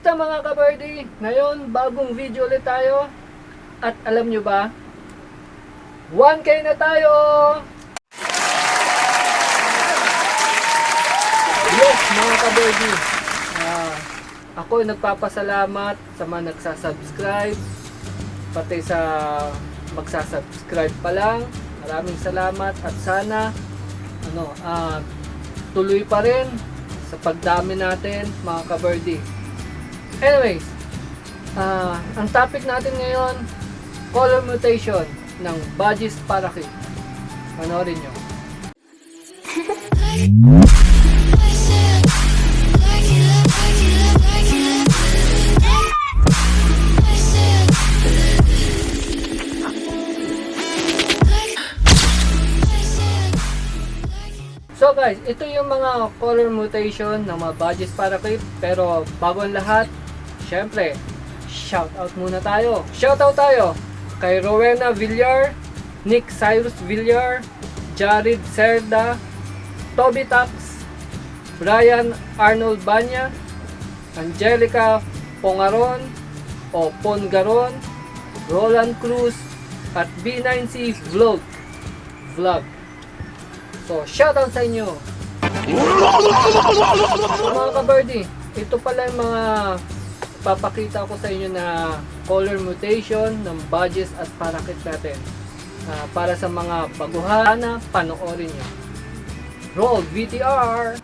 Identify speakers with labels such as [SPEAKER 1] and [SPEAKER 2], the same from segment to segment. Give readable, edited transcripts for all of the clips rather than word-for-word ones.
[SPEAKER 1] Kamusta mga kabardi? Ngayon, bagong video ulit tayo. At alam nyo ba, 1K na tayo! Yes, mga kabardi. Ako nagpapasalamat sa mga nagsasubscribe, pati sa magsasubscribe pa lang. Maraming salamat at sana tuloy pa rin sa pagdami natin mga kabardi. Anyways, ang topic natin ngayon, color mutation ng Budgies Parakeet. Panoorin nyo. So guys, ito yung mga color mutation ng mga Budgies Parakeet. Pero bago ang lahat, syempre, shoutout muna tayo. Shoutout tayo kay Rowena Villar, Nick Cyrus Villar, Jared Cerda, Toby Tax, Brian Arnold Banya, Angelica Pongaron o Pongaron, Roland Cruz, at B9C Vlog. So, shoutout sa inyo. Mga kabardi, ito pala yung mga papakita ko sa inyo na color mutation ng Budgies at Parakeet natin. Para sa mga baguhan na panoorin nyo. Roll VTR!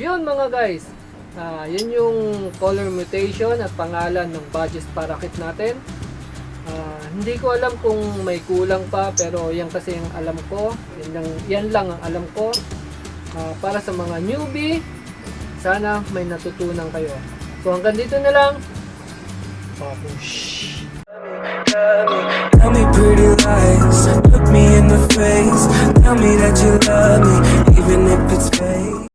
[SPEAKER 1] Yun mga guys, yun yung color mutation at pangalan ng Budgies Parakeet natin. Hindi ko alam kung may kulang pa, pero yan kasi yung alam ko. Yan lang ang alam ko. Para sa mga newbie, sana may natutunan kayo. So hanggang dito na lang. Babush!
[SPEAKER 2] Tell me pretty lies, look me in the face. Tell me that you love me, even if it's fake.